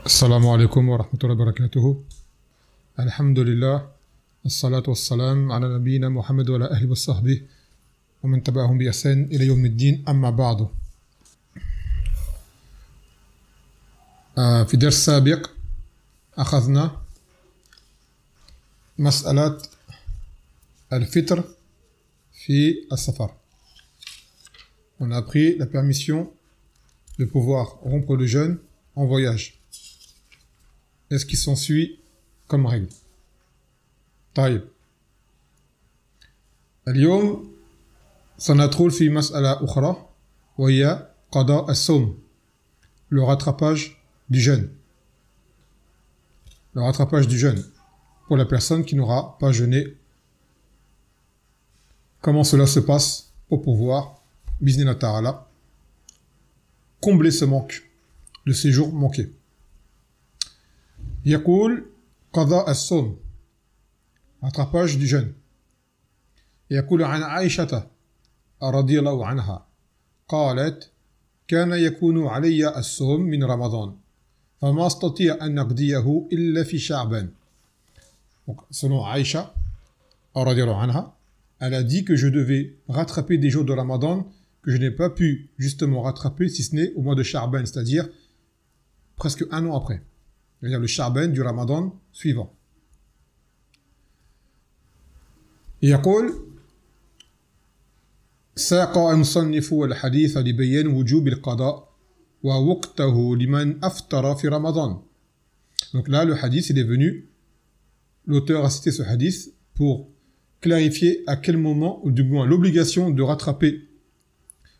السلام عليكم ورحمة الله وبركاته. الحمد لله، الصلاة والسلام على نبينا محمد وعلى أهله وصحبه ومن تبعهم بإحسان إلى يوم الدين. أما بعد، في درس سابق أخذنا مسألة الفطر في السفر. On a pris la permission de pouvoir rompre le jeûne en voyage. Est-ce qui s'ensuit comme règle? طيب، اليوم سندخل في مسألة أخرى وهي قضاء الصوم, le rattrapage du jeûne. Le rattrapage du jeûne pour la personne qui n'aura pas jeûné. Comment cela se passe pour pouvoir, bismillah ta'ala, combler ce manque, de ces jours manqués. يقول قضاء الصوم, rattrapage du jeûne. يقول عن عائشة رضي الله عنها قالت كان يكون علي الصوم من رمضان فما استطيع أن نقضيه إلا في شعبان. Selon Aïcha رضي الله عنها, elle a dit que je devais rattraper des jours de Ramadan que je n'ai pas pu justement rattraper si ce n'est au mois de Sha'ban, c'est-à-dire presque un an après, c'est-à-dire le Sha'ban du Ramadan suivant. يقول ساق المصنف الحديث لبيان وجوب القضاء ووقته لمن أفطر في رمضان. Donc là, le hadith, il est venu, l'auteur a cité ce hadith pour clarifier à quel moment, ou du moins l'obligation de rattraper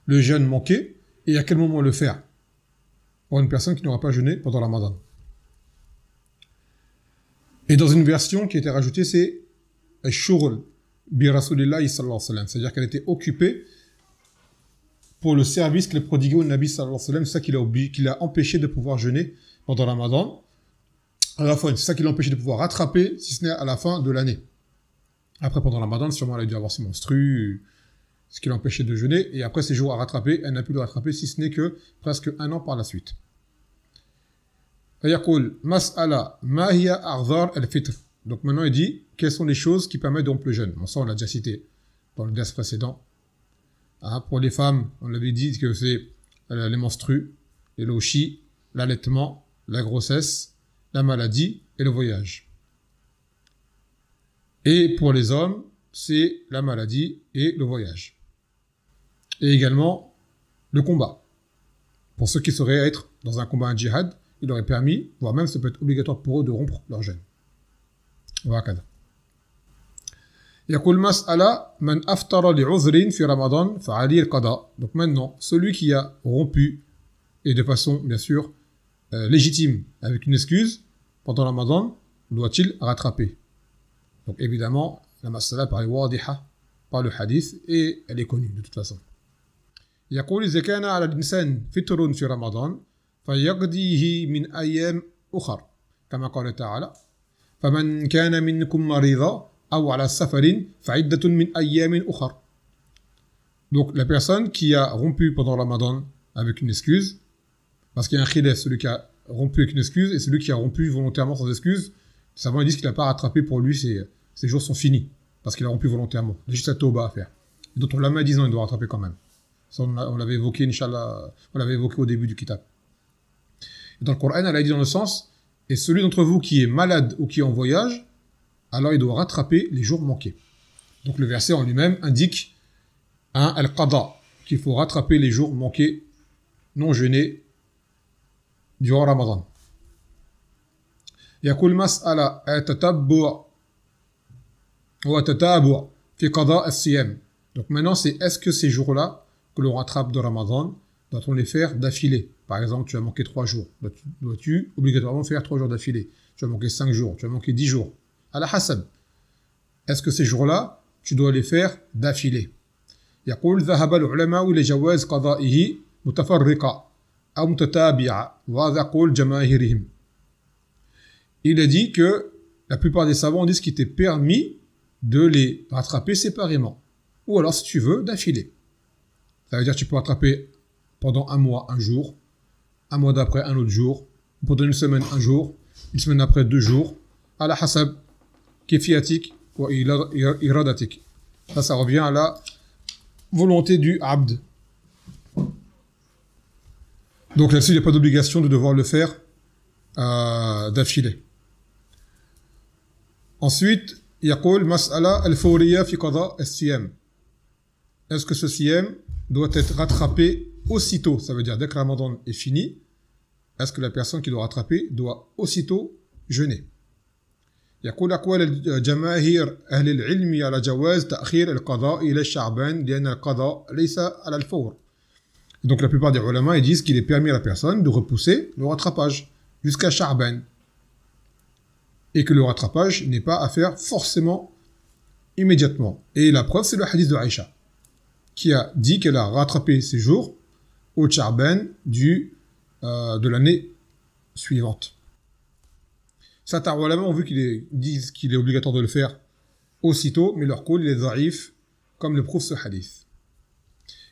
le jeûne manqué et à quel moment le faire pour une personne qui n'aura pas jeûné pendant le Ramadan. Et dans une version qui a été rajoutée, c'est Al-Shughul bi Rasulillahi sallallahu alayhi wa sallam, c'est-à-dire qu'elle était occupée pour le service qu'il prodiguait au Nabi sallallahu alayhi wa sallam. C'est ça qui l'a empêché de pouvoir jeûner pendant le Ramadan. À la fois, c'est ça qui l'a empêché de pouvoir rattraper, si ce n'est à la fin de l'année. Après, pendant le Ramadan, sûrement elle a dû avoir ses menstrues, ce qui l'a empêché de jeûner, et après ces jours à rattraper, elle n'a pu le rattraper si ce n'est que presque un an par la suite. فيقول مسألة ما هي أعذار الفطر. Donc maintenant il dit quelles sont les choses qui permettent de rompre le jeûne. Bon, ça on l'a déjà cité dans le ders précédent. Pour les femmes, on avait dit que c'est les menstrues, les lochis, l'allaitement, la grossesse, la maladie et le voyage. Et pour les hommes, c'est la maladie et le voyage. Et également le combat. Pour ceux qui sauraient être dans un combat, un djihad, il aurait permis, voire même ça peut être obligatoire pour eux de rompre leur jeûne. وهكذا. يقول مسألة من أفطر لعذر في رمضان فعليه القضاء. Donc maintenant, celui qui a rompu, et de façon bien sûr légitime, avec une excuse, pendant le Ramadan, doit-il rattraper? Donc évidemment, la mas'ala paraît wadiha par le hadith, et elle est connue de toute façon. يقول إذا كان على الإنسان فطر في رمضان فيقضيه من أيام أخر كما قال تعالى فمن كان منكم مريضا أو على سفر فعدة من أيام أخر. Donc la personne qui a rompu pendant le Ramadan avec une excuse, parce qu'il y a un khilaf, celui qui a rompu avec une excuse et celui qui a rompu volontairement sans excuse, les savants disent qu'il n'a pas rattrapé, pour lui ses jours sont finis parce qu'il a rompu volontairement. Il a juste la tauba à faire. D'autres ulama disent non, il doit rattraper quand même. Ça, on l'avait évoqué, Inch'Allah, on l'avait évoqué au début du kitab. Et dans le Coran, elle a dit dans le sens, et celui d'entre vous qui est malade ou qui est en voyage, alors il doit rattraper les jours manqués. Donc le verset en lui-même indique al-qada, qu'il faut rattraper les jours manqués, non jeûnés, durant Ramadan. يقول مسألة التتبع والتتابع في قضاء الصيام. Donc maintenant c'est est-ce que ces jours-là que l'on rattrape de Ramadan, doit-on les faire d'affilée? Par exemple, tu as manqué 3 jours. Dois-tu obligatoirement faire 3 jours d'affilée? Tu as manqué 5 jours, tu as manqué 10 jours. À la hasab. Est-ce que ces jours-là, tu dois les faire d'affilée? يقول ذهب العلماء إلى جواز قضائه متفرقة أو متتابعة وهذا قول جماهيرهم. Il a dit que la plupart des savants disent qu'il était permis de les rattraper séparément. Ou alors, si tu veux, d'affilée. Ça veut dire que tu peux rattraper pendant un mois, un jour, un mois d'après, un autre jour, pendant une semaine, un jour, une semaine après, 2 jours, à la hasab, kefiatik wa iradatik. Ça revient à la volonté du abd. Donc là-dessus, il n'y a pas d'obligation de devoir le faire d'affilée. Ensuite, يقول مسألة الفورية في قضاء الصيام. Est-ce que ce siyam doit être rattrapé aussitôt? Ça veut dire dès que Ramadan est fini, est-ce que la personne qui doit rattraper doit aussitôt jeûner? يقول أقوال الجماهير أهل العلم على جواز تأخير القضاء إلى شعبان لأن القضاء ليس على الفور. Donc la plupart des ulama ils disent qu'il est permis à la personne de repousser le rattrapage jusqu'à Sha'ban et que le rattrapage n'est pas à faire forcément immédiatement. Et la preuve c'est le hadith de Aïcha qui a dit qu'elle a rattrapé ses jours au Sha'ban de l'année suivante. Certains ulama ont vu disent qu'il est obligatoire de le faire aussitôt, mais leur qawl il est dhaïf, comme le prouve ce hadith.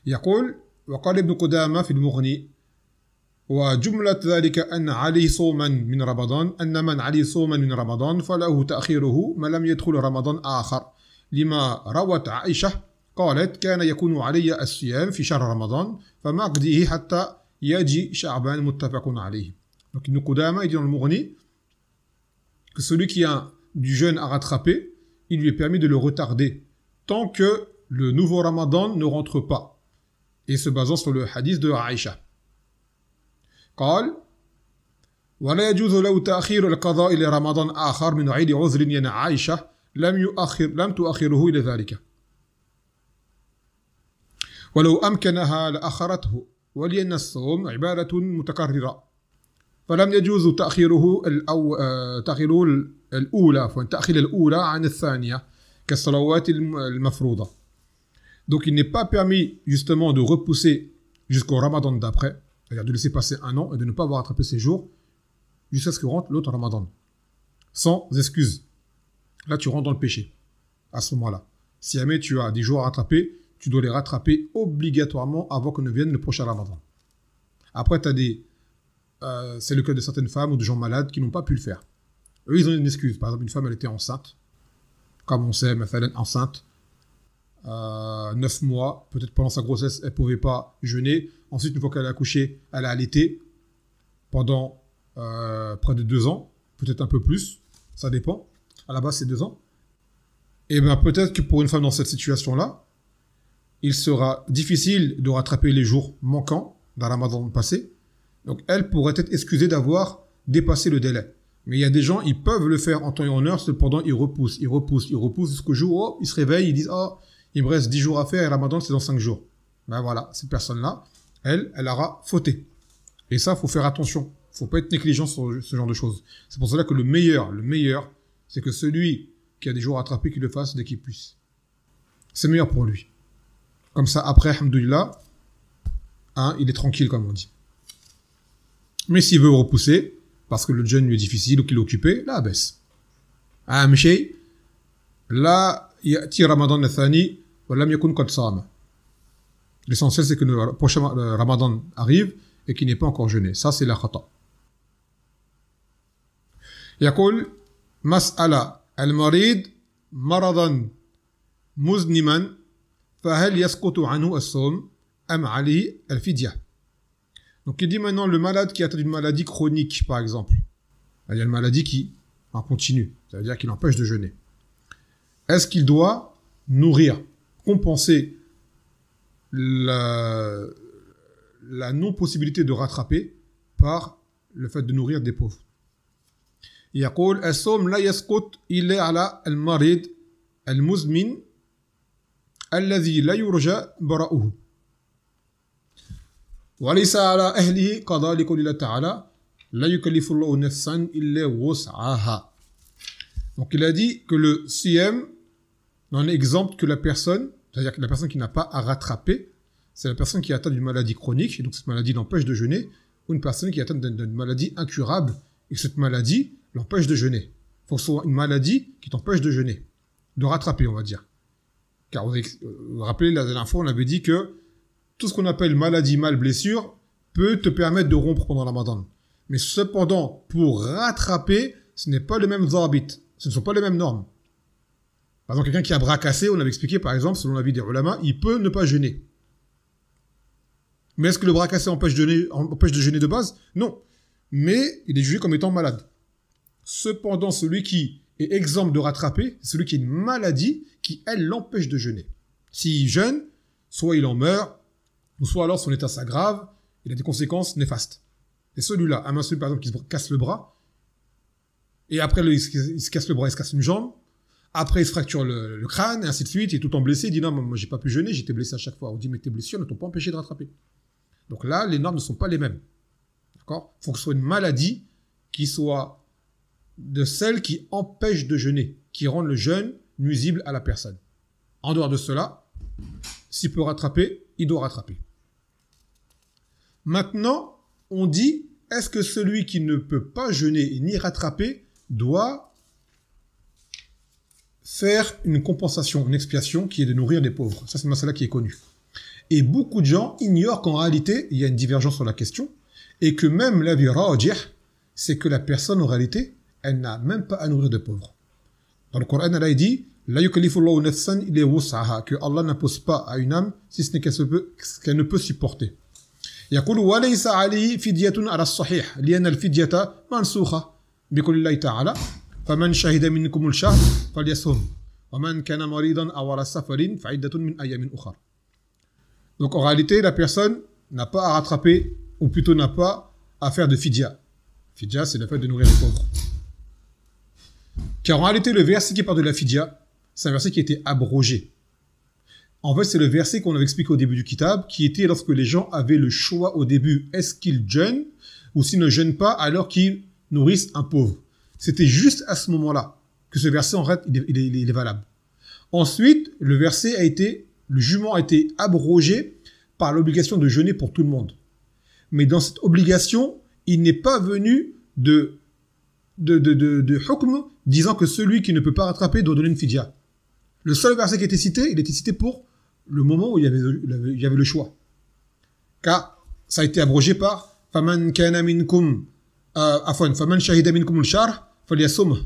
يقول وقال ابن قدامة في المغني وجملة ذلك أن عليه صوما من رمضان أن من عليه صوما من رمضان فله تأخيره ما لم يدخل رمضان آخر لما روت عائشة قالت كان يكون علي الصيام في شهر رمضان فما أقضيه حتى يجي شعبان متفق عليه. Donc Ibn Qudama il dit dans le Mughni que celui qui a du jeûne à rattraper, il lui est permis de le retarder tant que le nouveau Ramadan ne rentre pas. Et se basant sur le hadith de Aïcha. قال ولا يجوز له تأخير القضاء إلى رمضان آخر من غير عذر ين عائشة لم تؤخره إلى ذلك ولو أمكنها لأخرته ولأن الصوم عبادة متكررة فلم يجوز تأخيره الأولى تأخير الأولى عن الثانية كالصلوات المفروضة. Donc il n'est pas permis justement de repousser jusqu'au Ramadan d'après, c'est-à-dire de laisser passer un an et de ne pas avoir attrapé ses jours jusqu'à ce que rentre l'autre Ramadan. Sans excuse. Là tu rentres dans le péché. À ce moment-là. Si jamais tu as des jours à rattraper, tu dois les rattraper obligatoirement avant que ne vienne le prochain Ramadan. Après tu as c'est le cas de certaines femmes ou de gens malades qui n'ont pas pu le faire. Eux ils ont une excuse. Par exemple une femme elle était enceinte. Comme on sait, enceinte. 9 mois, peut-être pendant sa grossesse, elle ne pouvait pas jeûner. Ensuite, une fois qu'elle a accouché, elle a allaité pendant près de 2 ans, peut-être un peu plus, ça dépend. À la base, c'est 2 ans. Et bien, peut-être que pour une femme dans cette situation-là, il sera difficile de rattraper les jours manquants d'un Ramadan passé. Donc, elle pourrait être excusée d'avoir dépassé le délai. Mais il y a des gens, ils peuvent le faire en temps et en heure, cependant, ils repoussent jusqu'au jour où ils se réveillent, ils disent « Oh, il me reste 10 jours à faire et Ramadan, c'est dans 5 jours. » Ben voilà, cette personne-là, elle aura fauté. Et ça, il faut faire attention. Il ne faut pas être négligent sur ce genre de choses. C'est pour cela que le meilleur, c'est que celui qui a des jours à attraper, qu'il le fasse dès qu'il puisse. C'est meilleur pour lui. Comme ça, après, alhamdoulilah, il est tranquille, comme on dit. Mais s'il veut repousser, parce que le jeûne lui est difficile ou qu'il est occupé, là, baisse. Mché, là, يأتي رمضان الثاني ولم يكن قد صام. L'essentiel c'est que le prochain Ramadan arrive et qu'il n'est pas encore jeûné. Ça c'est la khata. يقول مسألة المريض مرضا مزمنا فهل يسقط عنه الصوم أم عليه الفدية. Donc il dit maintenant le malade qui a une maladie chronique par exemple. Il y a une maladie qui en continue, ça veut dire qu'il empêche de jeûner. Est-ce qu'il doit nourrir, compenser la non-possibilité de rattraper par le fait de nourrir des pauvres? يقول الصوم لا يسقط إلا على المريض المزمن الذي لا يرجى براؤه وليس على أهله قضاء لقول الله تعالى لا يكلف الله نفسا إلا وسعها. Donc il a dit que le siyam n'en exempte que la personne, c'est-à-dire que la personne qui n'a pas à rattraper, c'est la personne qui est atteinte d'une maladie chronique, et donc cette maladie l'empêche de jeûner, ou une personne qui est atteinte d'une maladie incurable, et que cette maladie l'empêche de jeûner. Il faut que ce soit une maladie qui t'empêche de jeûner, de rattraper, on va dire. Car vous vous rappelez, la dernière fois, on avait dit que tout ce qu'on appelle maladie, mal, blessure, peut te permettre de rompre pendant le Ramadan. Mais cependant, pour rattraper, ce n'est pas le même zabit. Ce ne sont pas les mêmes normes. Par exemple, quelqu'un qui a bras cassé, on avait expliqué, par exemple, selon l'avis des ulama, il peut ne pas jeûner. Mais est-ce que le bras cassé empêche de jeûner de base? Non. Mais il est jugé comme étant malade. Cependant, celui qui est exempt de rattraper, c'est celui qui a une maladie qui, elle, l'empêche de jeûner. S'il jeûne, soit il en meurt, ou soit alors son état s'aggrave, il a des conséquences néfastes. Et celui-là, celui par exemple qui se casse le bras, et après il se casse le bras, il se casse une jambe, après il se fracture le crâne, et ainsi de suite, il est tout le temps blessé, il dit non, moi j'ai pas pu jeûner, j'étais blessé à chaque fois. On dit mais tes blessures ne t'ont pas empêché de rattraper. Donc là, les normes ne sont pas les mêmes. D'accord? Il faut que ce soit une maladie qui soit de celles qui empêchent de jeûner, qui rendent le jeûne nuisible à la personne. En dehors de cela, s'il peut rattraper, il doit rattraper. Maintenant, on dit, est-ce que celui qui ne peut pas jeûner ni rattraper doit faire une compensation, une expiation qui est de nourrir des pauvres? Ça, c'est une masala qui est connue. Et beaucoup de gens ignorent qu'en réalité, il y a une divergence sur la question, et que même l'avis rajih, c'est que la personne, en réalité, elle n'a même pas à nourrir de pauvres. Dans le Coran, elle a dit, la yukallifullahu nafsan illa wus'aha, que Allah n'impose pas à une âme si ce n'est qu'elle ne peut supporter. يقول وليس عليه فدية على الصحيح لأن الفدية منسوخة بقول الله تعالى فمن شهد منكم الشهر فليصم ومن كان مريضا أو على سفر فعدة من أيام أخرى. Donc en réalité, la personne n'a pas à rattraper, ou plutôt n'a pas à faire de fidya. Fidya, c'est le fait de nourrir les pauvres. Car en réalité, le verset qui parle de la fidya, c'est un verset qui a été abrogé. En fait, c'est le verset qu'on avait expliqué au début du kitab, qui était lorsque les gens avaient le choix au début, est-ce qu'ils jeûnent, ou s'ils ne jeûnent pas alors qu'ils nourrissent un pauvre. C'était juste à ce moment-là que ce verset, en fait, il est valable. Ensuite, le jugement a été abrogé par l'obligation de jeûner pour tout le monde. Mais dans cette obligation, il n'est pas venu de hukm disant que celui qui ne peut pas rattraper doit donner une fidya. Le seul verset qui était cité, il était cité pour le moment où il y avait le choix. Car ça a été abrogé par faman kana minkum faman shahida minkum al-shahr falyasum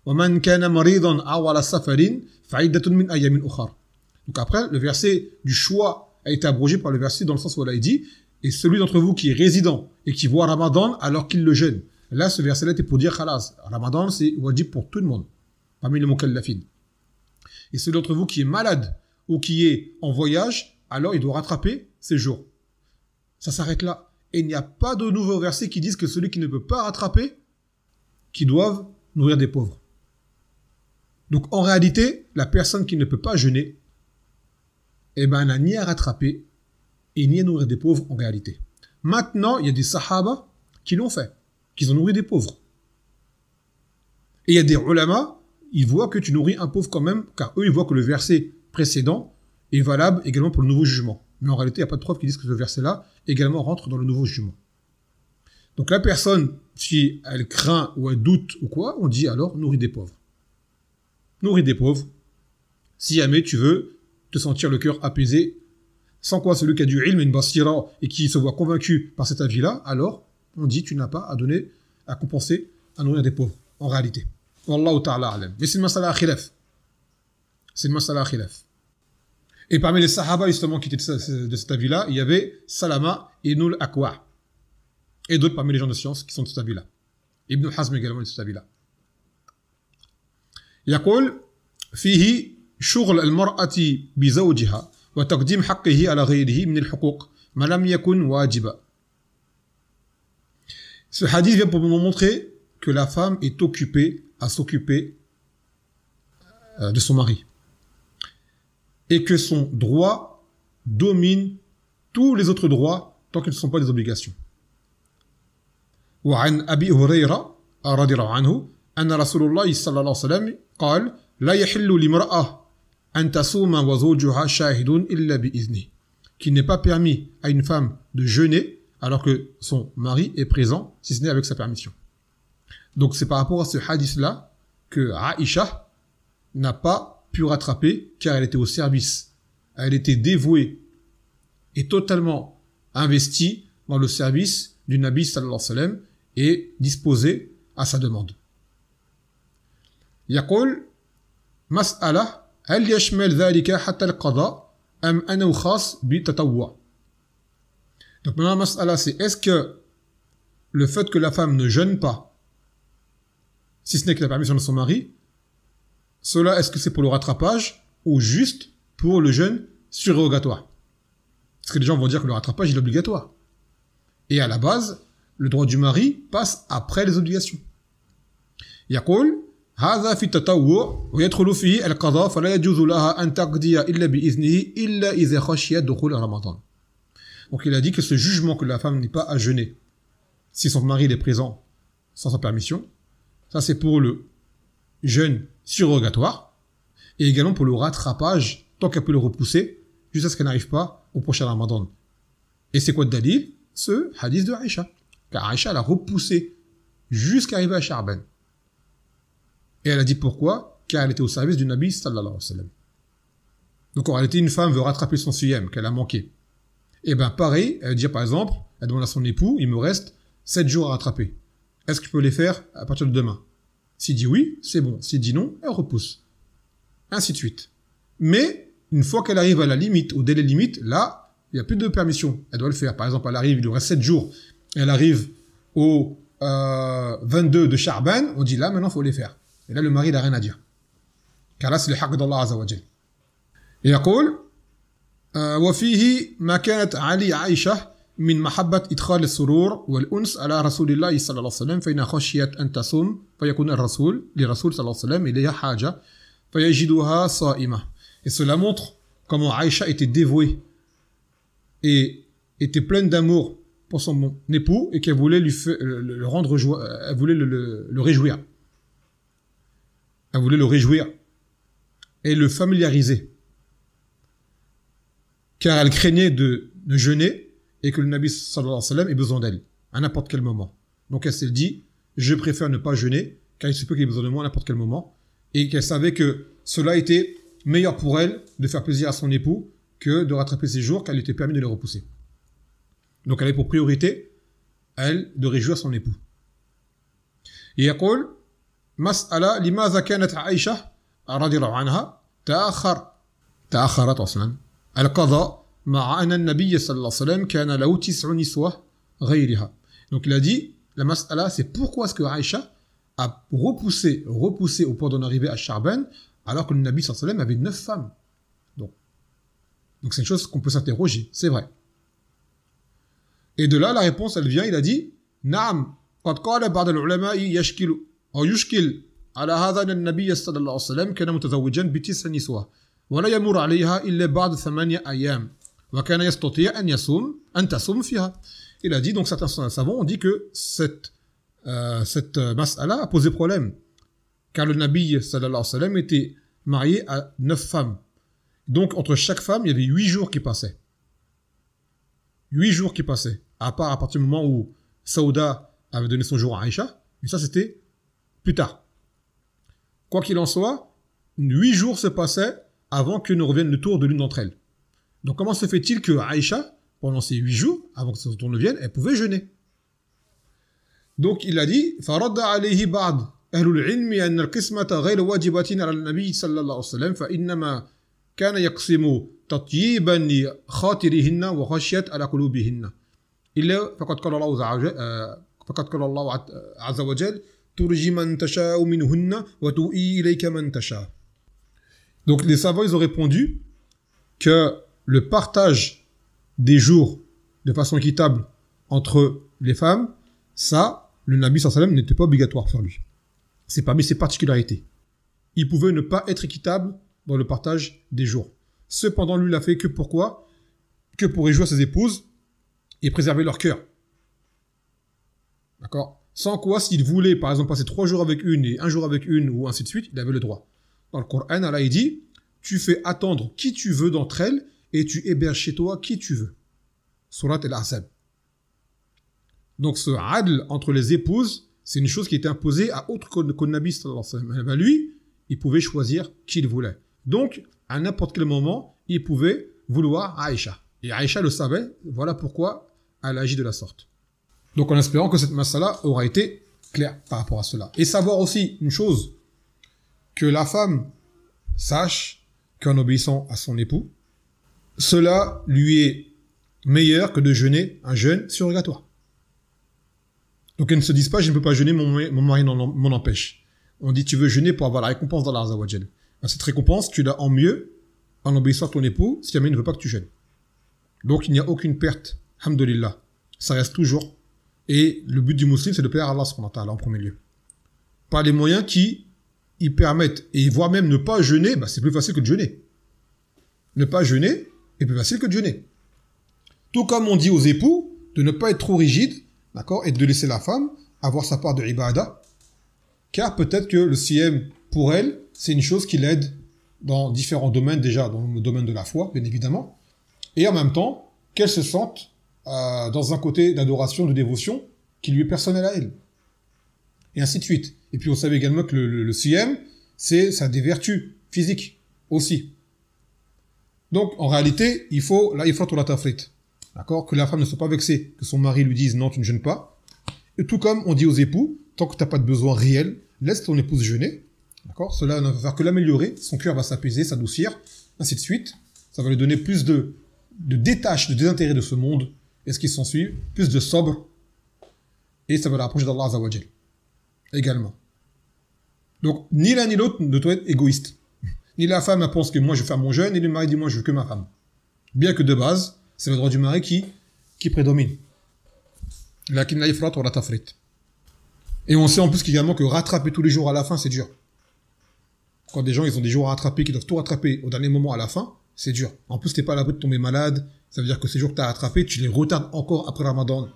wa man kana maridan aw ala safarin fa'iddatun min ayamin ukhra. Donc après le verset du choix a été abrogé par le verset dans le sens où il a dit et celui d'entre vous qui est résident et qui voit Ramadan alors qu'il le jeûne. Là ce verset là était pour dire khalas, Ramadan c'est wajib pour tout le monde parmi les mukallafin. Et celui d'entre vous qui est malade ou qui est en voyage, alors il doit rattraper ses jours. Ça s'arrête là. Et il n'y a pas de nouveaux versets qui disent que celui qui ne peut pas rattraper, qui doivent nourrir des pauvres. Donc en réalité, la personne qui ne peut pas jeûner, elle n'a ni à rattraper et ni à nourrir des pauvres en réalité. Maintenant, il y a des sahaba qui l'ont fait, qui ont nourri des pauvres. Et il y a des ulama, ils voient que tu nourris un pauvre quand même, car eux, ils voient que le verset précédent est valable également pour le nouveau jugement. Mais en réalité, il n'y a pas de preuve qui disent que ce verset-là également rentre dans le nouveau jugement. Donc la personne, si elle craint ou elle doute ou quoi, on dit alors nourris des pauvres. Nourris des pauvres, si jamais tu veux te sentir le cœur apaisé, sans quoi celui qui a du ilm et une basira et qui se voit convaincu par cet avis-là, alors on dit tu n'as pas à donner, à compenser, à nourrir des pauvres, en réalité. Wallahu ta'ala alam. Mais c'est une masala khilaf. C'est une masala khilaf. Et parmi les sahaba, justement, qui étaient de cet avis-là, il y avait Salama et Nul Akwa. Et d'autres parmi les gens de science qui sont de cet avis-là. Ibn Hazm également est de cet avis-là. يقول فيه شغل المرأة بزوجها وتقديم حقه على غيره من الحقوق ما لم يكن واجبا. Ce hadith vient pour nous montrer que la femme est occupée à s'occuper de son mari. Et que son droit domine tous les autres droits tant qu'ils ne sont pas des obligations. وعن أبي هريرة رضي الله عنه أن رسول الله صلى الله عليه وسلم قال لا يحل لامرأة أن تصوم وزوجها شاهد إلا بإذنه. Qu'il n'est pas permis à une femme de jeûner alors que son mari est présent, si ce n'est avec sa permission. Donc c'est par rapport à ce hadith-là que Aïcha n'a pas pu rattraper car elle était au service. Elle était dévouée et totalement investie dans le service du Nabi sallallahu alayhi wa sallam et disposé à sa demande. يقول مسألة هل يشمل ذلك حتى القضاء أم أنه خاص بالتطوع. Donc maintenant, la mas'ala, c'est est-ce que le fait que la femme ne jeûne pas, si ce n'est que la permission de son mari, cela, est-ce que c'est pour le rattrapage ou juste pour le jeûne surrogatoire? Parce que les gens vont dire que le rattrapage il est obligatoire. Et à la base, le droit du mari passe après les obligations. يقول هذا في التطوع ويدخل فيه القضاء فلا يجوز لها أن تقضي إلا بإذنه إلا إذا خشيت دخول رمضان. Donc il a dit que ce jugement que la femme n'est pas à jeûner si son mari est présent sans sa permission, ça c'est pour le jeûne surrogatoire et également pour le rattrapage tant qu'elle peut le repousser jusqu'à ce qu'elle n'arrive pas au prochain Ramadan. Et c'est quoi le dalil? Ce hadith de Aïcha. Car Aïcha l'a repoussé jusqu'à arriver à Sha'ban. Et elle a dit pourquoi? Car elle était au service du Nabi sallallahu alayhi wa sallam. Donc en réalité, une femme veut rattraper son siyam qu'elle a manqué. Et bien pareil, elle dit par exemple, elle demande à son époux, il me reste 7 jours à rattraper. Est-ce que je peux les faire à partir de demain? S'il dit oui, c'est bon. S'il dit non, elle repousse. Ainsi de suite. Mais une fois qu'elle arrive à la limite, au délai limite, là, il n'y a plus de permission. Elle doit le faire. Par exemple, elle arrive, il lui reste 7 jours. Elle arrive au 22 de Sha'ban, on dit là, maintenant, il faut les faire. Et là, le mari, il n'a rien à dire. Car là, c'est le haqq d'Allah Azza wa Jal. Et يقول وفيه ما كانت علي عائشة من محبة إدخال السرور والأنس على رسول الله صلى الله عليه وسلم فإن خشيت أن تصوم فيكون الرسول لرسول صلى الله عليه وسلم إليها حاجة فيجدها صائمة. Et cela montre comment Aïcha était dévouée et était pleine d'amour pour son époux et qu'elle voulait le rendre joie, elle voulait le réjouir. Elle voulait le réjouir et le familiariser. Car elle craignait de jeûner et que le Nabi sallallahu alayhi wa sallam ait besoin d'elle à n'importe quel moment. Donc elle s'est dit, je préfère ne pas jeûner car il se peut qu'il ait besoin de moi à n'importe quel moment et qu'elle savait que cela était meilleur pour elle de faire plaisir à son époux que de rattraper ses jours car il était permis de les repousser. Donc elle avait pour priorité, elle, de réjouir son époux. Et يقول مسألة لماذا كانت عائشة رضي الله عنها تأخرت أصلا القضاء مع أن النبي صلى الله عليه وسلم كان له 9 نسوة غيرها. Donc il a dit, la mas'ala, c'est pourquoi est-ce que Aïcha a repoussé au point d'en arriver à Sha'ban alors que le Nabi sallallahu alayhi wa sallam avait 9 femmes. Donc c'est une chose qu'on peut s'interroger, c'est vrai. Et de là, la réponse, elle vient, il a dit, نعم قد قال بعض العلماء يشكل أو يشكل على هذا أن النبي صلى الله عليه وسلم كان متزوجا ب9 نسوة ولا يمر عليها إلا بعد 8 أيام وكان يستطيع أن تصوم فيها. Il a dit, donc certains savants ont dit que cette mas'ala a posé problème. Car le Nabi sallallahu alayhi wa sallam était marié à 9 femmes. Donc entre chaque femme, il y avait 8 jours qui passaient. 8 jours qui passaient. À part à partir du moment où Saouda avait donné son jour à Aïcha. Mais ça, c'était plus tard. Quoi qu'il en soit, 8 jours se passaient avant que ne revienne le tour de l'une d'entre elles. Donc comment se fait-il que Aïcha, pendant ces 8 jours, avant que son tour ne vienne, elle pouvait jeûner? Donc il a dit, فَرَدَّ عَلَيْهِ بَعْض أهل العلم أن القسمة غير واجبة على النبي صلى الله عليه وسلم فإنما كان يقسم تطييبا لخاطرهن وخشية على قلوبهن إلا فقد قال الله عز وجل ترجي من تشاء منهن وتؤوي إليك من تشاء. Donc les savants ils ont répondu que le partage des jours de façon équitable entre les femmes, ça, le Nabi sallallahu alayhi wa sallam n'était pas obligatoire pour lui. C'est parmi ses particularités. Il pouvait ne pas être équitable dans le partage des jours. Cependant, lui l'a fait que pourquoi? Que pour réjouir ses épouses et préserver leur cœur. D'accord? Sans quoi, s'il voulait, par exemple, passer 3 jours avec une et 1 jour avec une, ou ainsi de suite, il avait le droit. Dans le Coran, Allah, il dit, tu fais attendre qui tu veux d'entre elles et tu héberges chez toi qui tu veux. Surat al-Ahzab. Donc, ce adl entre les épouses, c'est une chose qui était imposée à autre qu'au Nabi sallallahu alayhi wa sallam. Lui, il pouvait choisir qui il voulait. Donc, à n'importe quel moment, il pouvait vouloir Aïcha. Et Aïcha le savait, voilà pourquoi elle agit de la sorte. Donc en espérant que cette masala aura été claire par rapport à cela. Et savoir aussi une chose, que la femme sache qu'en obéissant à son époux, cela lui est meilleur que de jeûner un jeûne surrogatoire. Donc elles ne se disent pas, je ne peux pas jeûner, mon mari m'en empêche. On dit, tu veux jeûner pour avoir la récompense d'Allah Azza wa Jal. Cette récompense, tu l'as en mieux en obéissant à ton époux, si jamais il ne veut pas que tu jeûnes. Donc il n'y a aucune perte, alhamdoulilah. Ça reste toujours. Et le but du musulman, c'est de plaire à Allah subhanahu wa ta'ala en premier lieu. Par les moyens qui y permettent, et voire même ne pas jeûner, c'est plus facile que de jeûner. Ne pas jeûner est plus facile que de jeûner. Tout comme on dit aux époux de ne pas être trop rigide, d'accord, et de laisser la femme avoir sa part de ibadah, car peut-être que le siyam, pour elle, c'est une chose qui l'aide dans différents domaines, déjà dans le domaine de la foi, bien évidemment, et en même temps, qu'elle se sente dans un côté d'adoration, de dévotion, qui lui est personnel à elle. Et ainsi de suite. Et puis on savait également que le siyam, ça a des vertus physiques aussi. Donc en réalité, il faut la ifrat ou la tafrit. D'accord? Que la femme ne soit pas vexée, que son mari lui dise non, tu ne jeûnes pas. Et tout comme on dit aux époux, tant que tu n'as pas de besoin réel, laisse ton épouse jeûner. D'accord? Cela ne va faire que l'améliorer, son cœur va s'apaiser, s'adoucir, ainsi de suite. Ça va lui donner plus de détache, de désintérêt de ce monde, et ce qui s'ensuit, plus de sobre, et ça va la rapprocher d'Allah Azza wa Jal. Également. Donc, ni l'un ni l'autre ne doit être égoïste. Ni la femme pense que moi je veux faire mon jeûne, ni le mari dit moi je veux que ma femme. Bien que de base, c'est le droit du mari qui prédomine. Lakin la ifrat ou la tafrit. Et on sait en plus également que rattraper tous les jours à la fin, c'est dur. Quand des gens ils ont des jours à rattraper, qui doivent tout rattraper au dernier moment à la fin, c'est dur. En plus, t'es pas à l'abri de tomber malade. Ça veut dire que ces jours que tu as rattrapés, tu les retardes encore après Ramadan.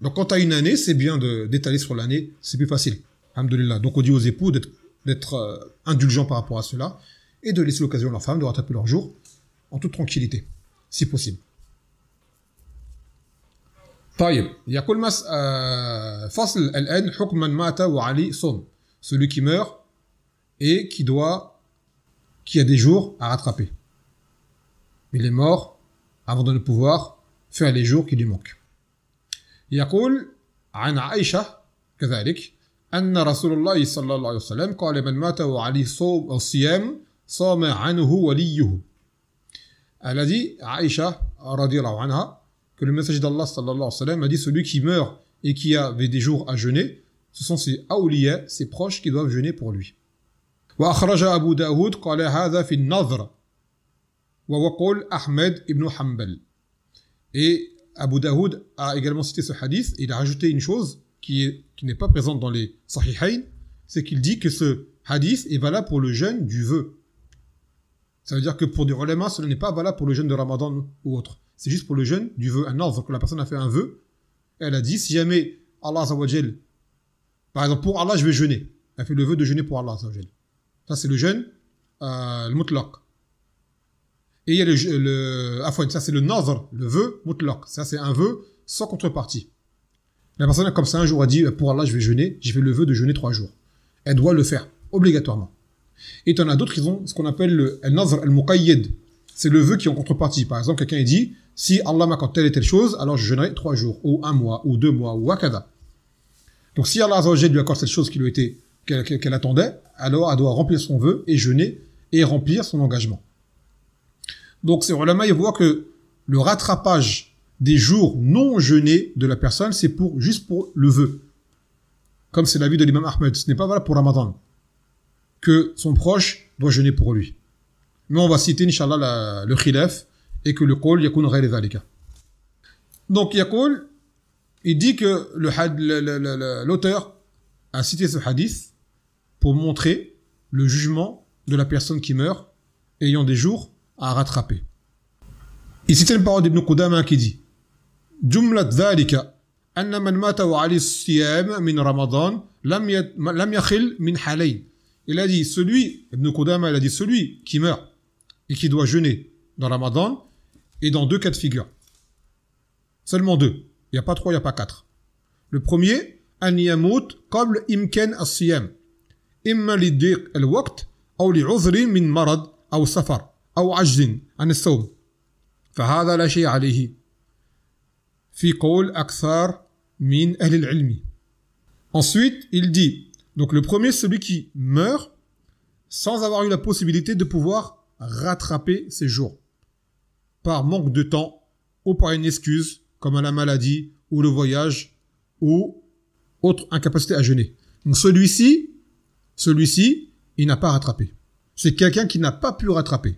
Donc quand tu as une année, c'est bien d'étaler sur l'année, c'est plus facile. Alhamdulillah. Donc on dit aux époux d'être indulgents par rapport à cela et de laisser l'occasion à leurs femmes de rattraper leurs jours en toute tranquillité, si possible. طيب يقول فصل الآن حكم من مات وعليه صوم, celui qui meurt et qui a des jours à rattraper. Il est mort avant de ne pouvoir faire les jours qui lui manquent. يقول عن عائشة كذلك أن رسول الله صلى الله عليه وسلم قال من مات وعليه صوم أو صيام صام عنه وليه. Elle a dit, Aïcha, radiyallahu anha, que le messager d'Allah sallallahu alayhi wa sallam a dit celui qui meurt et qui avait des jours à jeûner, ce sont ses awliya, ses proches qui doivent jeûner pour lui. وأخرج أبو داود قال هذا في النظر ووقول أحمد ibn Hanbal. Et Abu Daoud a également cité ce hadith, et il a rajouté une chose qui n'est pas présente dans les Sahihayn, c'est qu'il dit que ce hadith est valable pour le jeûne du vœu. Ça veut dire que pour des ulama, cela n'est pas valable pour le jeûne de Ramadan ou autre. C'est juste pour le jeûne du vœu, un ordre, que la personne a fait un vœu, et elle a dit, si jamais Allah Azza wa Jal, par exemple, pour Allah, je vais jeûner. Elle fait le vœu de jeûner pour Allah Azza wa Jal. Ça, c'est le jeûne, le mutlaq. Et il y a ça c'est le nazr, le vœu mutlaq. Ça c'est un vœu sans contrepartie. La personne comme ça un jour a dit pour Allah je vais jeûner, j'ai fait le vœu de jeûner 3 jours. Elle doit le faire obligatoirement. Et il y en a d'autres qui ont ce qu'on appelle le nazr al-muqayyad. C'est le vœu qui est en contrepartie. Par exemple, quelqu'un dit si Allah m'accorde telle et telle chose, alors je jeûnerai 3 jours ou 1 mois ou 2 mois ou akada. Donc si Allah Azza wa Jalla lui accorde cette chose qui lui était qu'elle attendait, alors elle doit remplir son vœu et jeûner et remplir son engagement. Donc ces ulama, ils voient que le rattrapage des jours non jeûnés de la personne, c'est juste pour le vœu. Comme c'est l'avis de l'imam Ahmed, ce n'est pas valable pour Ramadan, que son proche doit jeûner pour lui. Mais on va citer, Inch'Allah, le khilaf, et que le qol yakoun ghayr dhalika. Donc yaqul, il dit que l'auteur a cité ce hadith pour montrer le jugement de la personne qui meurt ayant des jours à rattraper. Il cite une parole d'Ibn Qudama qui dit Jumlat dhalika anna man mata wa ali siyam min Ramadan lam yakhil min halayn. Il a dit Ibn Qudama, il a dit celui qui meurt et qui doit jeûner dans Ramadan est dans 2 cas de figure. Seulement 2. Il n'y a pas 3, il n'y a pas 4. Le premier, an yamut qabl imkan as-siyam. Imma li diq al-waqt aw li 'udhrin min marad aw safar. أو عجز عن الصوم فهذا لا شيء عليه في قول أكثر min ahl al-ilmi. Ensuite, il dit, donc le premier, celui qui meurt sans avoir eu la possibilité de pouvoir rattraper ses jours, par manque de temps, ou par une excuse, comme la maladie, ou le voyage, ou autre incapacité à jeûner. Donc celui-ci, il n'a pas rattrapé. C'est quelqu'un qui n'a pas pu rattraper.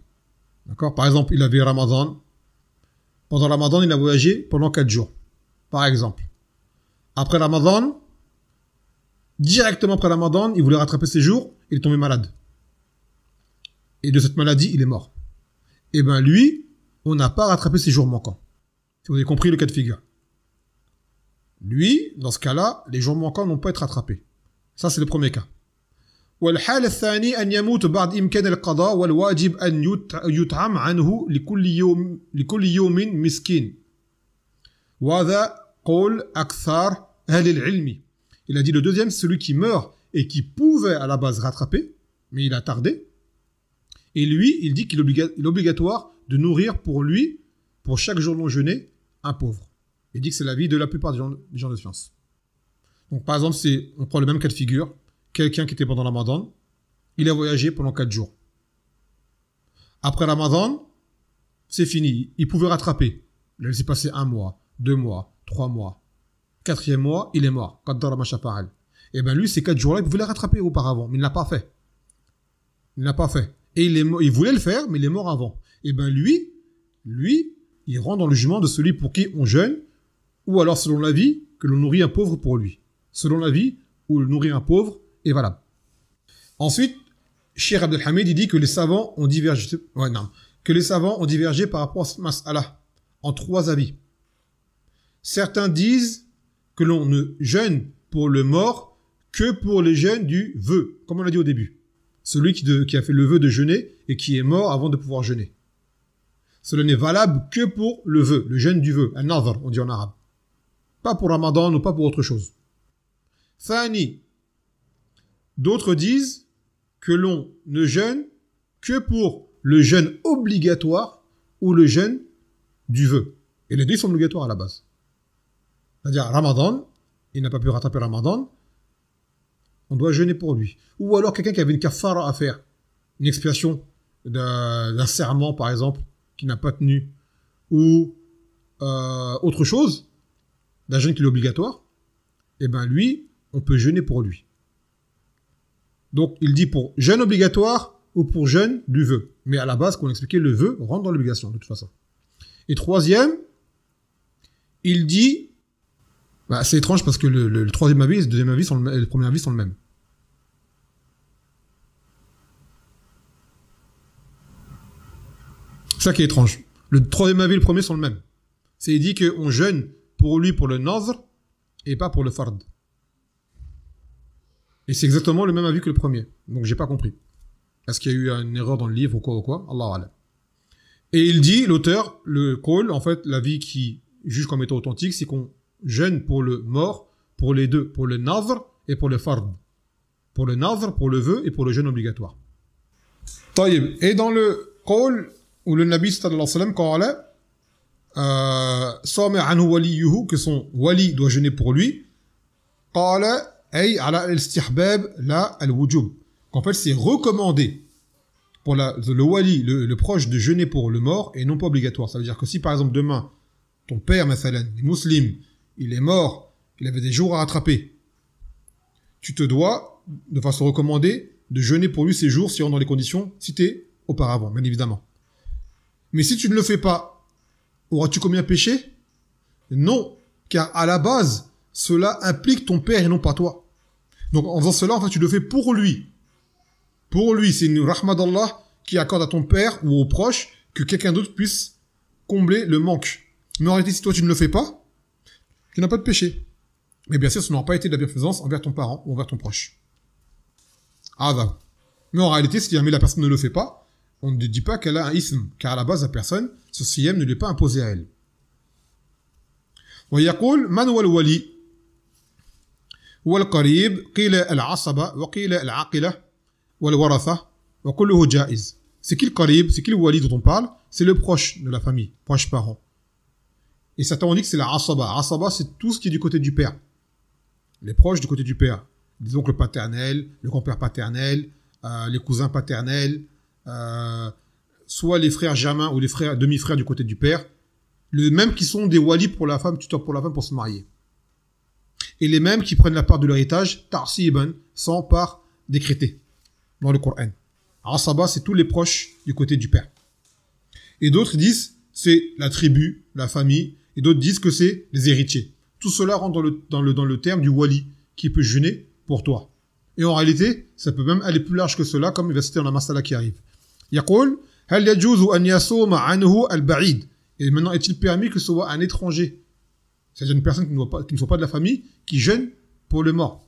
D'accord? Par exemple, il avait Ramadan. Pendant Ramadan, il a voyagé pendant 4 jours. Par exemple. Après Ramadan, directement après Ramadan, il voulait rattraper ses jours, il est tombé malade. Et de cette maladie, il est mort. Et bien lui, on n'a pas rattrapé ses jours manquants. Si vous avez compris le cas de figure. Lui, dans ce cas-là, les jours manquants n'ont pas été rattrapés. Ça, c'est le premier cas. والحال الثاني أن يموت بعد إمكان القضاء والواجب أن يطعم عنه لكل يوم مسكين. وهذا قول أكثر أهل العلم. Il a dit le deuxième, celui qui meurt et qui pouvait à la base rattraper, mais il a tardé. Et lui, il dit qu'il est obligatoire de nourrir pour lui, pour chaque jour non jeûné, un pauvre. Il dit que c'est l'avis de la plupart des gens de science. Donc par exemple, on prend le même cas de figure. Quelqu'un qui était pendant Ramadan, il a voyagé pendant 4 jours. Après Ramadan, c'est fini. Il pouvait rattraper. Il s'est passé 1 mois, 2 mois, 3 mois. 4e mois, il est mort. Et bien lui, ces 4 jours-là, il pouvait les rattraper auparavant, mais il ne l'a pas fait. Il ne l'a pas fait. Et il voulait le faire, mais il est mort avant. Et bien lui, il rentre dans le jugement de celui pour qui on jeûne, ou alors selon l'avis, que l'on nourrit un pauvre pour lui. Selon l'avis, où nourrir un pauvre est valable. Ensuite, Cheikh Abdel Hamid, il dit que les savants ont divergé, par rapport à cette mas'ala, en 3 avis. Certains disent que l'on ne jeûne pour le mort que pour les jeûnes du vœu, comme on l'a dit au début. Celui qui a fait le vœu de jeûner et qui est mort avant de pouvoir jeûner. Cela n'est valable que pour le vœu, le jeûne du vœu, an-nadhr, on dit en arabe. Pas pour Ramadan ou pas pour autre chose. Thani, d'autres disent que l'on ne jeûne que pour le jeûne obligatoire ou le jeûne du vœu. Et les deux sont obligatoires à la base. C'est-à-dire Ramadan, il n'a pas pu rattraper Ramadan, on doit jeûner pour lui. Ou alors quelqu'un qui avait une kafara à faire, une expiation d'un serment par exemple, qui n'a pas tenu, ou autre chose, d'un jeûne qui est obligatoire, et bien lui, on peut jeûner pour lui. Donc, il dit pour jeûne obligatoire ou pour jeûne du vœu. Mais à la base, comme on expliquait, le vœu rentre dans l'obligation, de toute façon. Et troisième, il dit, c'est étrange parce que le troisième avis et le deuxième avis et le premier avis sont le même. C'est ça qui est étrange. Le troisième avis et le premier sont le même. C'est il dit qu'on jeûne pour lui pour le nadhr et pas pour le fard. Et c'est exactement le même avis que le premier. Donc j'ai pas compris. Est-ce qu'il y a eu une erreur dans le livre ou quoi Allahu a'lam. Et il dit, l'auteur, le qawl, en fait, l'avis qui juge comme étant authentique, c'est qu'on jeûne pour le mort, pour les deux, pour le nadhr et pour le fard. Pour le nadhr, pour le vœu et pour le jeûne obligatoire. Taïb. Et dans le qawl, où le Nabi sallallahu alayhi wa sallam, Sami anhu waliyuhu, que son wali doit jeûner pour lui, qala ay ala al-istihbab la al-wujub. En fait, c'est recommandé pour le wali, le proche, de jeûner pour le mort et non pas obligatoire. Ça veut dire que si par exemple demain, ton père, mathalan, est musulman, il est mort, il avait des jours à rattraper, tu te dois, de façon recommandée, de jeûner pour lui ces jours si on est dans les conditions citées auparavant, bien évidemment. Mais si tu ne le fais pas, auras-tu commis un péché? Non, car à la base, cela implique ton père et non pas toi. Donc en faisant cela, en fait, tu le fais pour lui. Pour lui, c'est une rahma d'Allah qui accorde à ton père ou aux proches que quelqu'un d'autre puisse combler le manque. Mais en réalité, si toi tu ne le fais pas, tu n'as pas de péché. Mais bien sûr, ce n'aura pas été de la bienfaisance envers ton parent ou envers ton proche. Ah, mais en réalité, si jamais la personne ne le fait pas, on ne dit pas qu'elle a un ism, car à la base, la personne, ce siyam ne lui est pas imposé à elle. ويقول من هو الولي والقريب قيل العصبة وقيل العاقلة والورثة وكله جائز. C'est qui le qarib, c'est qui le wali dont on parle? C'est le proche de la famille, proche parent. Et certains ont dit que c'est la asaba. Asaba, c'est tout ce qui est du côté du père. Les proches du côté du père. Les oncles paternels, le grand-père paternel, les cousins paternels, soit les frères germains ou les frères demi-frères du côté du père. Les mêmes qui sont des walis pour la femme, tuteurs pour la femme pour se marier. Et les mêmes qui prennent la part de l'héritage, tarsiban, sans part décrétée dans le Coran. Asaba, c'est tous les proches du côté du père. Et d'autres disent, c'est la tribu, la famille, et d'autres disent que c'est les héritiers. Tout cela rentre dans le terme du wali, qui peut jeûner pour toi. Et en réalité, ça peut même aller plus large que cela, comme il va citer dans la masala qui arrive. Yaqul, hal yajuzu an yasuma anhu al-ba'id. Et maintenant, est-il permis que ce soit un étranger, c'est-à-dire une personne qui ne soit pas de la famille, qui jeûne pour le mort.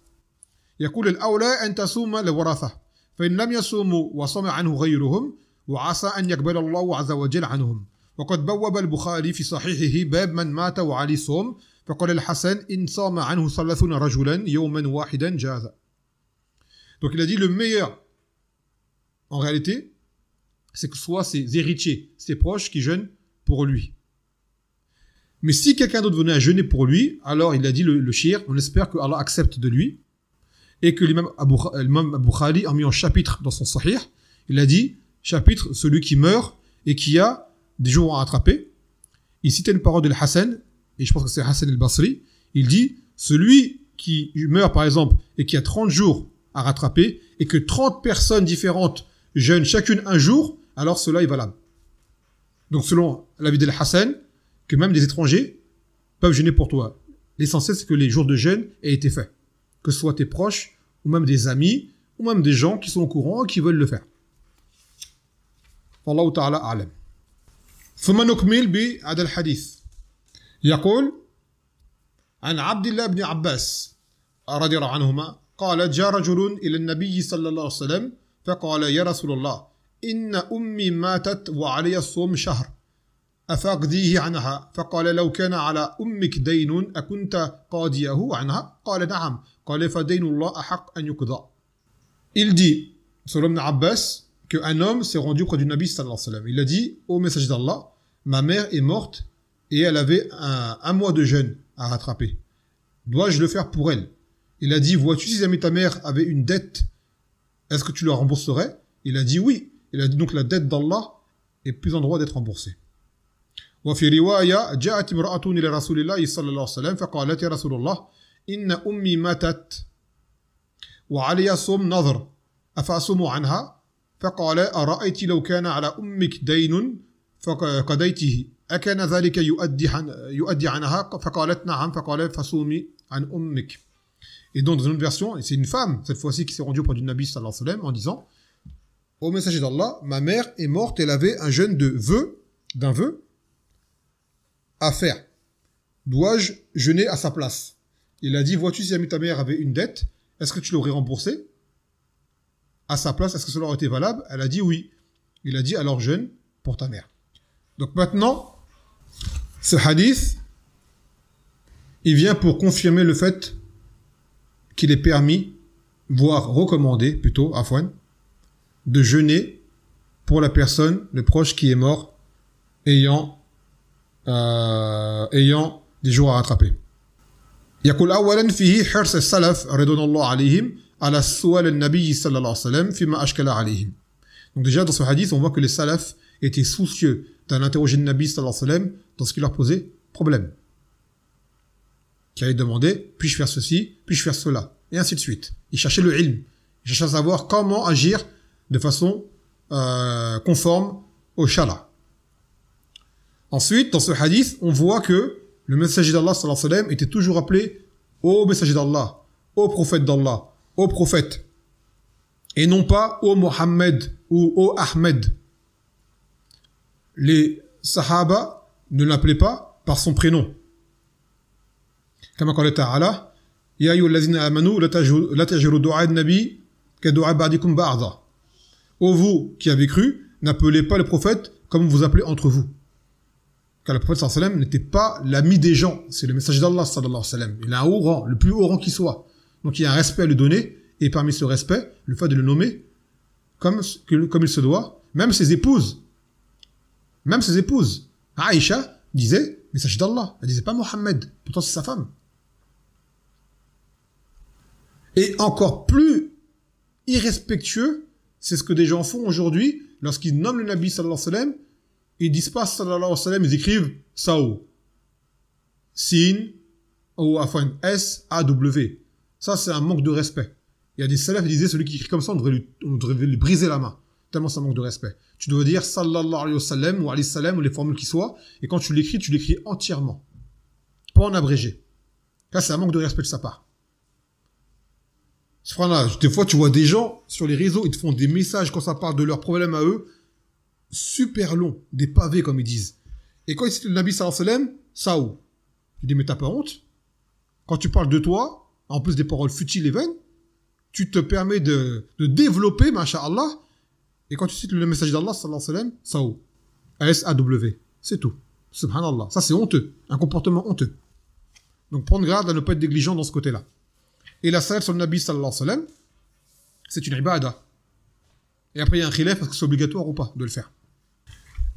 Yaqul al-awla an tasuma al-waratha. Fa in lam yasumu wa sama anhu ghayruhum, wa asa an yaqbala Allahu azza wa jalla anhum. وقد بوب البخاري في صحيحه باب من مات وعليه صوم فقال الحسن إن صام عنه 30 رجلا يوما واحدا جاز. Donc il a dit le meilleur en réalité c'est que ce soit ses héritiers, ses proches qui jeûnent pour lui. Mais si quelqu'un d'autre venait à jeûner pour lui, alors il a dit le shir, on espère que Allah accepte de lui et que l'imam Bukhari a mis en chapitre dans son sahih, il a dit chapitre celui qui meurt et qui a des jours à rattraper. Il citait une parole de Hassan, et je pense que c'est Hassan al-Basri. Il dit, celui qui meurt par exemple, et qui a 30 jours à rattraper, et que 30 personnes différentes jeûnent chacune un jour, alors cela est valable. Donc selon l'avis de Hassan, que même des étrangers peuvent jeûner pour toi. L'essentiel c'est que les jours de jeûne aient été faits. Que ce soit tes proches, ou même des amis, ou même des gens qui sont au courant et qui veulent le faire. Wallahu ta'ala a'lam. ثم نكمل بهذا الحديث. يقول عن عبد الله بن عباس رضي الله عنهما قال جاء رجل إلى النبي صلى الله عليه وسلم فقال يا رسول الله إن أمي ماتت وعلي الصوم شهر أفأقضيه عنها فقال لو كان على أمك دين أكنت قاضيه عنها قال نعم قال فدين الله أحق أن يقضى. Il dit, selon Ibn Abbas, qu'un homme s'est rendu auprès du Nabi sallallahu alayhi wa sallam. Il a dit, ô messager d'Allah, ma mère est morte et elle avait un mois de jeûne à rattraper. Dois-je le faire pour elle? Il a dit, vois-tu si jamais ta mère avait une dette, est-ce que tu la rembourserais? Il a dit oui. Il a dit donc la dette d'Allah est plus en droit d'être remboursée. وفي رواية جاءت امرأة إلى رسول الله صلى الله عليه وسلم فقالت يا رسول الله إن أمي ماتت وعلي صوم نظر أفأصوم عنها فقال أرأيت لو كان على أمك دين فقضيته أكان ذلك يؤدي عنها فقالت نعم فقال فصومي عن أمك. Et donc dans une autre version, c'est une femme cette fois-ci qui s'est rendue auprès du Nabi sallallahu alayhi wa sallam en disant ô messager d'Allah, ma mère est morte, elle avait un jeûne d'un vœu à faire. Dois-je jeûner à sa place? Il a dit vois-tu si jamais ta mère avait une dette, est-ce que tu l'aurais remboursée à sa place? Est-ce que cela aurait été valable? Elle a dit oui. Il a dit alors jeûne pour ta mère. Donc maintenant, ce hadith, il vient pour confirmer le fait qu'il est permis, voire recommandé plutôt, afwan, de jeûner pour la personne, le proche qui est mort, ayant des jours à rattraper. يقول أولا فيه حرص السلف رضوان الله عليهم على سؤال النبي صلى الله عليه وسلم فيما أشكل عليهم. Donc déjà dans ce hadith, on voit que les salafs étaient soucieux d'aller interroger le Nabi sallallahu alayhi wa sallam dans ce qui leur posait problème. Qui allait demander, puis-je faire ceci, puis-je faire cela, et ainsi de suite. Ils cherchaient le ilm, ils cherchaient à savoir comment agir de façon conforme au shara. Ensuite, dans ce hadith, on voit que le messager d'Allah sallallahu alayhi wa sallam était toujours appelé ô messager d'Allah, ô prophète d'Allah, ô prophète, et non pas ô Mohammed ou ô Ahmed. Les sahaba ne l'appelaient pas par son prénom. Comme قال تعالى يا أيها الذين آمنوا لا تجهروا دعاء النبي كدعاء بعضكم بعضا. Ô vous qui avez cru, n'appelez pas le prophète comme vous appelez entre vous. Car le prophète sallallahu alayhi wa sallam n'était pas l'ami des gens, c'est le messager d'Allah sallallahu alayhi wa sallam. Il a un haut rang, le plus haut rang qui soit. Donc il y a un respect à lui donner, et parmi ce respect, le fait de le nommer comme il se doit, même ses épouses. Aïcha disait message d'Allah. Elle disait pas Mohammed. Pourtant, c'est sa femme. Et encore plus irrespectueux, c'est ce que des gens font aujourd'hui lorsqu'ils nomment le Nabi sallallahu alayhi wa sallam. Ils disent pas sallallahu alayhi wa sallam, ils écrivent Sao. Sin ou enfin S-A-W. Ça, c'est un manque de respect. Il y a des salafs qui disaient celui qui écrit comme ça, on devrait lui briser la main. Tellement ça manque de respect. Tu dois dire sallallahu alayhi wa sallam ou alayhi salam ou les formules qui soient. Et quand tu l'écris entièrement. Pas en abrégé. Là, c'est un manque de respect de sa part. Des fois, tu vois des gens sur les réseaux, ils te font des messages quand ça parle de leurs problèmes à eux, super longs, des pavés comme ils disent. Et quand ils citent le Nabi sallallahu alayhi wa sallam, Sao. Tu dis, mais t'as pas honte? Quand tu parles de toi, en plus des paroles futiles et vaines, tu te permets de développer, masha'Allah. Et quand tu cites le message d'Allah, sallallahu alayhi wa sallam, Sao. S-A-W. C'est tout. Subhanallah. Ça, c'est honteux. Un comportement honteux. Donc, prendre garde à ne pas être négligent dans ce côté-là. Et la salat sur le Nabi, sallallahu alayhi wa sallam, c'est une ibada. Et après, il y a un khilaf, parce que c'est obligatoire ou pas de le faire.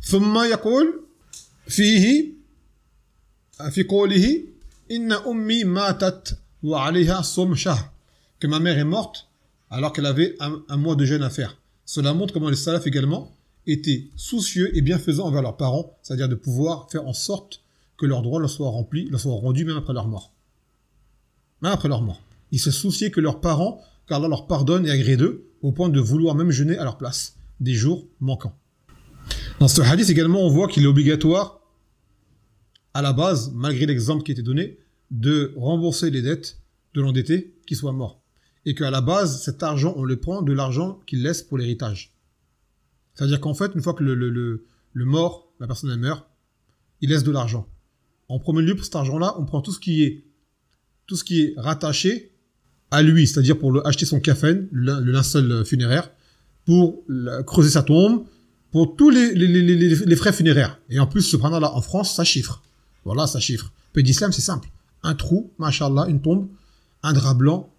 ثم يقول فيه في قوله إن أمي ماتت وعليها صوم شهر, que ma mère est morte alors qu'elle avait un mois de jeûne à faire. Cela montre comment les salafs également étaient soucieux et bienfaisants envers leurs parents, c'est-à-dire de pouvoir faire en sorte que leurs droits leur soient remplis, leur soient rendus même après leur mort. Même après leur mort. Ils se souciaient que leurs parents, qu'Allah leur pardonne et agrée d'eux, au point de vouloir même jeûner à leur place, des jours manquants. Dans ce hadith également, on voit qu'il est obligatoire, à la base, malgré l'exemple qui a été donné, de rembourser les dettes de l'endetté qui soit mort. Et qu'à la base, cet argent, on le prend de l'argent qu'il laisse pour l'héritage. C'est-à-dire qu'en fait, une fois que le mort, la personne elle meurt, il laisse de l'argent. En premier lieu, pour cet argent-là, on prend tout ce qui est rattaché à lui, c'est-à-dire pour acheter son kafen, le linceul funéraire, pour creuser sa tombe, pour tous les frais funéraires. Et en plus, subhanallah, en France, ça chiffre. Voilà, ça chiffre. Pays d'islam, c'est simple. Un trou, mashallah, une tombe, un drap blanc,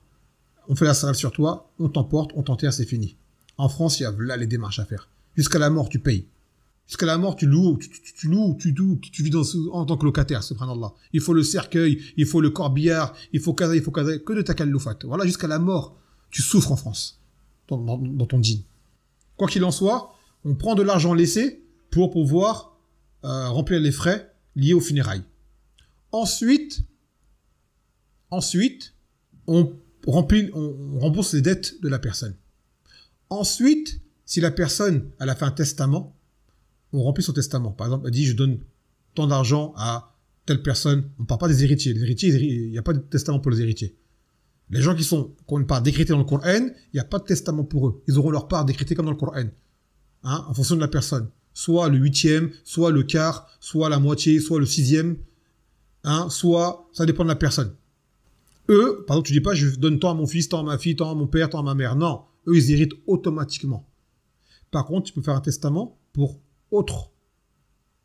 on fait la salade sur toi, on t'emporte, on t'enterre, c'est fini. En France, il y a là les démarches à faire. Jusqu'à la mort, tu payes. Jusqu'à la mort, tu loues, tu vis en tant que locataire, subhanallah. Il faut le cercueil, il faut le corbillard, il faut kaza, que de takallufat. Voilà, jusqu'à la mort, tu souffres en France, dans ton dîn. Quoi qu'il en soit, on prend de l'argent laissé pour pouvoir remplir les frais liés aux funérailles. Ensuite, on rembourse les dettes de la personne. Ensuite, si la personne elle a fait un testament, on remplit son testament. Par exemple, elle dit je donne tant d'argent à telle personne. On ne parle pas des héritiers. Les héritiers, il n'y a pas de testament pour les héritiers. Les gens qui ont une part décrétée dans le Coran, il n'y a pas de testament pour eux. Ils auront leur part décrétée comme dans le Coran. En fonction de la personne. Soit le 8e, soit le quart, soit la moitié, soit le 6e. Soit, ça dépend de la personne. Eux, par exemple, tu dis pas je donne tant à mon fils, tant à ma fille, tant à mon père, tant à ma mère. Non, eux, ils héritent automatiquement. Par contre, tu peux faire un testament pour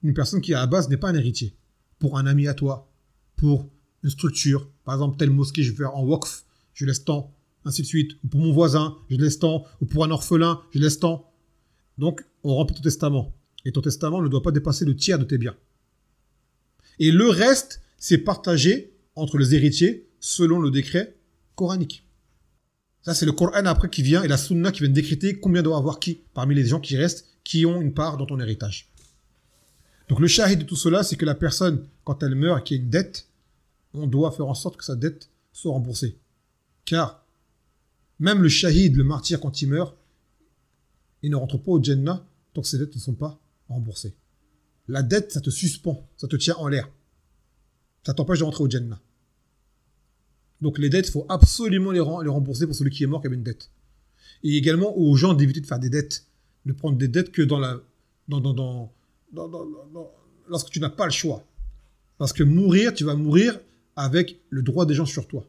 une personne qui à la base n'est pas un héritier, pour un ami à toi, pour une structure, par exemple telle mosquée je vais faire en waqf, je laisse tant, ainsi de suite, ou pour mon voisin, je laisse tant, ou pour un orphelin, je laisse tant. Donc on remplit ton testament, et ton testament ne doit pas dépasser le tiers de tes biens. Et le reste, c'est partagé entre les héritiers selon le décret coranique. Ça, c'est le Coran après qui vient et la Sunna qui vient décréter combien doit avoir qui parmi les gens qui restent, qui ont une part dans ton héritage. Donc le shahid de tout cela, c'est que la personne, quand elle meurt et qu'il y a une dette, on doit faire en sorte que sa dette soit remboursée. Car même le shahid, le martyr, quand il meurt, il ne rentre pas au Jannah tant que ses dettes ne sont pas remboursées. La dette, ça te suspend, ça te tient en l'air. Ça t'empêche de rentrer au Jannah. Donc les dettes, il faut absolument les rembourser pour celui qui est mort qui avait une dette. Et également aux gens d'éviter de faire des dettes, de prendre des dettes que lorsque tu n'as pas le choix. Parce que mourir, tu vas mourir avec le droit des gens sur toi,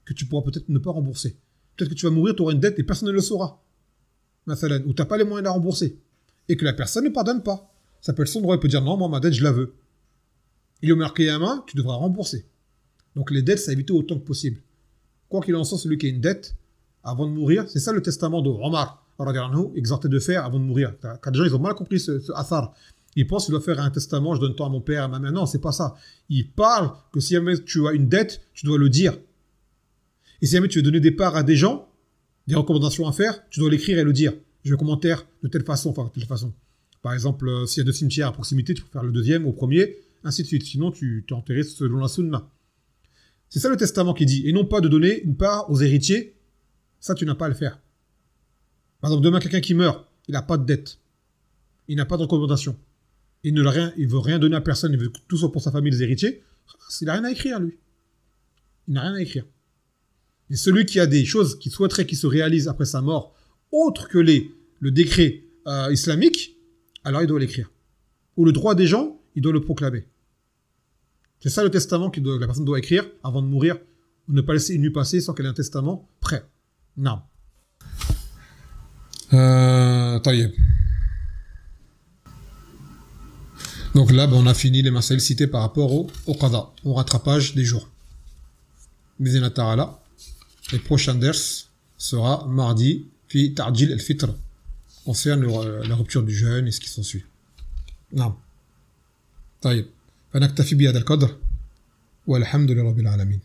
que tu pourras peut-être ne pas rembourser. Peut-être que tu vas mourir, tu auras une dette et personne ne le saura. Ou tu n'as pas les moyens de la rembourser. Et que la personne ne pardonne pas. Ça peut être son droit, il peut dire non, moi ma dette, je la veux. Il est marqué à main, tu devras rembourser. Donc les dettes, ça éviter autant que possible. Quoi qu'il en soit, celui qui a une dette, avant de mourir, c'est ça le testament de Omar, exhorté de faire avant de mourir. Quand les gens ils ont mal compris ce athar, Il pense qu'il doit faire un testament, je donne tant à mon père, à ma mère. Non, c'est pas ça. Il parle que si jamais tu as une dette, tu dois le dire. Et si jamais tu veux donner des parts à des gens, des recommandations à faire, tu dois l'écrire et le dire. Je veux commentaire de telle façon, enfin, de telle façon. Par exemple, s'il y a 2 cimetières à proximité, tu peux faire le deuxième au premier, ainsi de suite. Sinon, tu t'es enterré selon la sunna. C'est ça le testament qui dit. Et non pas de donner une part aux héritiers. Ça, tu n'as pas à le faire. Par exemple, demain, quelqu'un qui meurt, il n'a pas de dette. Il n'a pas de recommandation. Il ne veut rien donner à personne. Il veut tout ça pour sa famille, les héritiers. Il n'a rien à écrire, lui. Il n'a rien à écrire. Et celui qui a des choses qu'il souhaiterait qu'ils se réalisent après sa mort, autre que le décret islamique, alors il doit l'écrire. Ou le droit des gens, il doit le proclamer. C'est ça le testament que la personne doit écrire avant de mourir, ou ne pas laisser une nuit passer sans qu'elle ait un testament prêt. Non. Taïeb. Donc là, on a fini les masaïl cités par rapport au qada, au rattrapage des jours. Bizina ta'ala. Les prochains ders sera mardi, puis ta'jil al-fitr, concerne la rupture du jeûne et ce qui s'ensuit. Non. طيب فنكتفي بهذا القدر والحمد لله رب العالمين